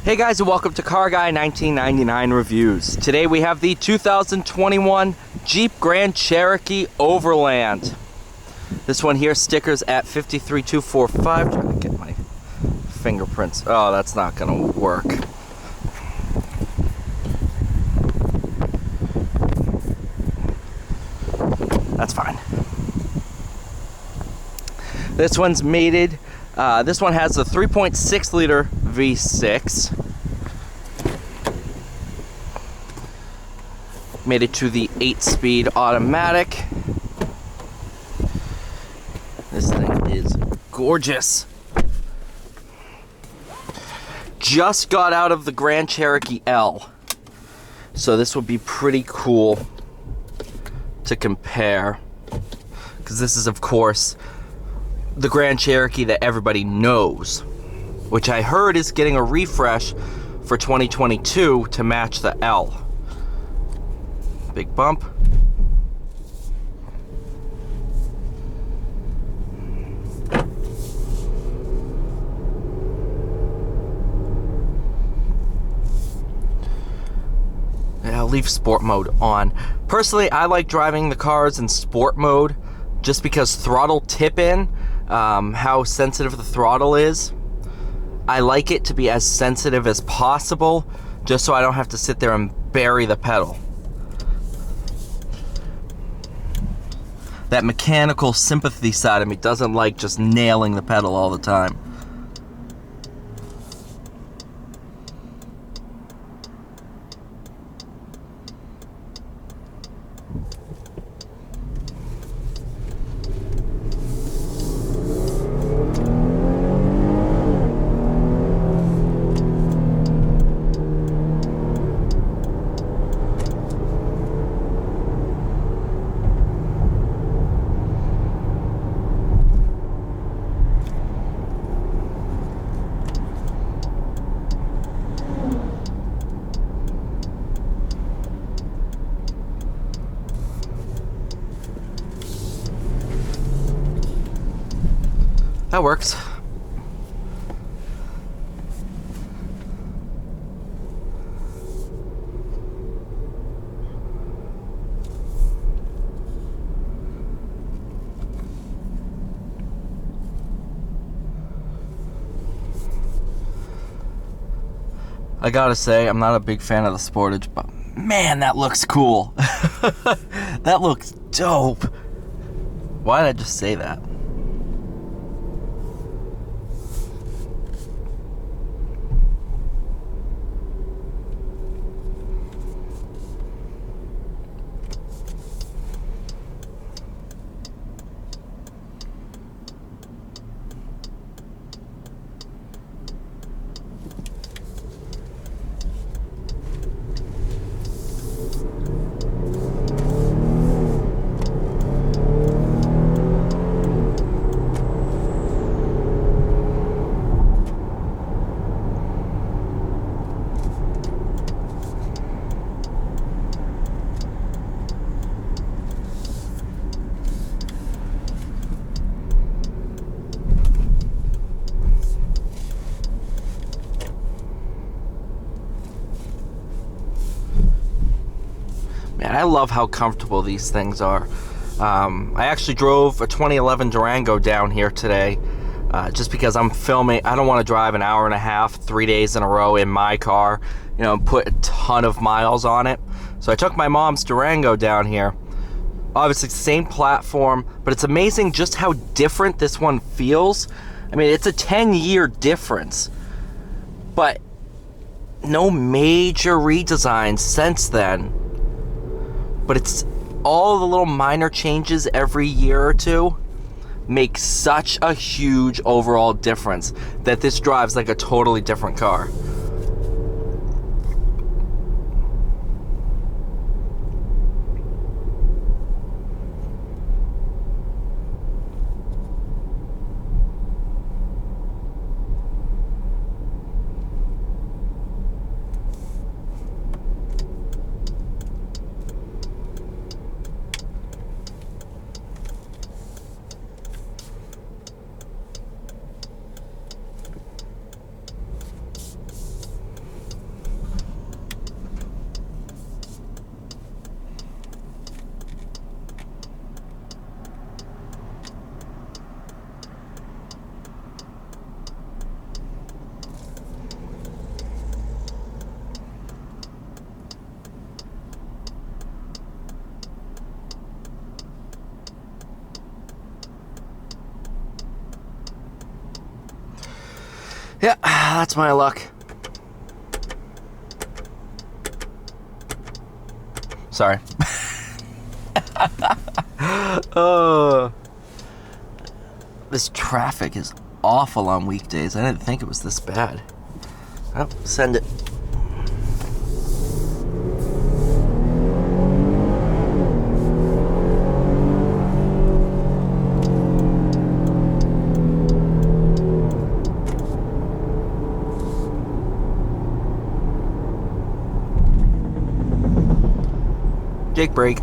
Hey guys, and welcome to Car Guy 1999 Reviews. Today we have the 2021 Jeep Grand Cherokee Overland. This one here, stickers at 53245. Trying to get my fingerprints. Oh, that's not gonna work. That's fine. This one's mated. This one has a 3.6 liter V6. Made it to the 8-speed automatic. This thing is gorgeous. Just got out of the Grand Cherokee L, so this would be pretty cool to compare, because this is, of course, the Grand Cherokee that everybody knows, which I heard is getting a refresh for 2022 to match the L. Big bump. And I'll leave sport mode on. Personally, I like driving the cars in sport mode just because throttle tip-in, how sensitive the throttle is, I like it to be as sensitive as possible, just so I don't have to sit there and bury the pedal. That mechanical sympathy side of me doesn't like just nailing the pedal all the time. That works. I gotta say, I'm not a big fan of the Sportage, but man, that looks cool. That looks dope. Why did I just say that? Man, I love how comfortable these things are. I actually drove a 2011 Durango down here today, just because I'm filming. I don't want to drive an hour and a half, 3 days in a row in my car, you know, and put a ton of miles on it. So I took my mom's Durango down here. Obviously, same platform, but it's amazing just how different this one feels. I mean, it's a 10-year difference, but no major redesigns since then. But it's all the little minor changes every year or two make such a huge overall difference that this drives like a totally different car. Yeah, that's my luck. Sorry. This traffic is awful on weekdays. I didn't think it was this bad. Oh, send it. Jake brake.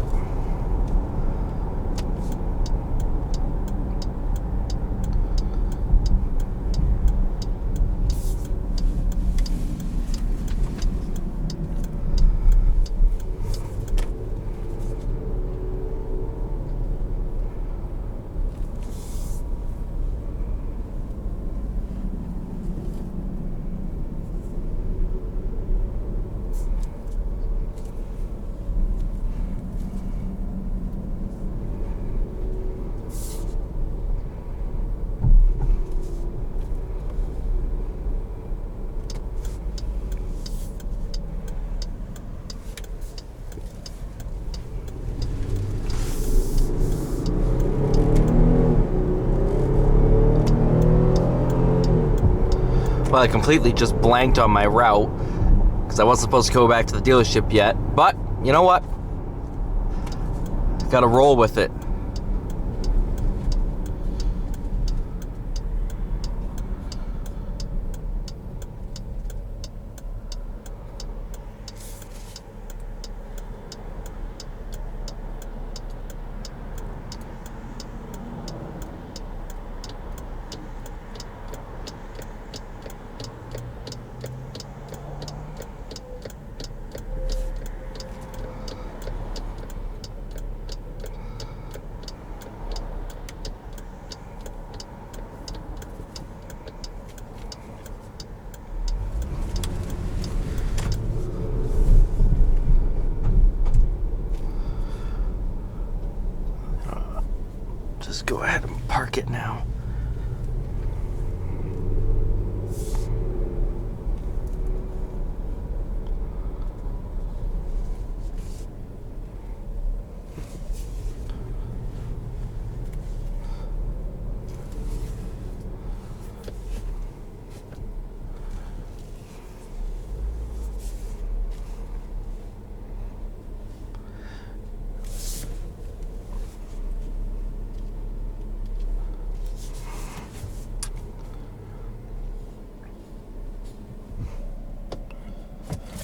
Well, I completely just blanked on my route because I wasn't supposed to go back to the dealership yet. But, you know what? Gotta roll with it. Just go ahead and park it now.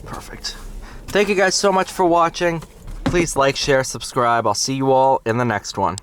Perfect. Thank you guys so much for watching. Please like, share, subscribe. I'll see you all in the next one.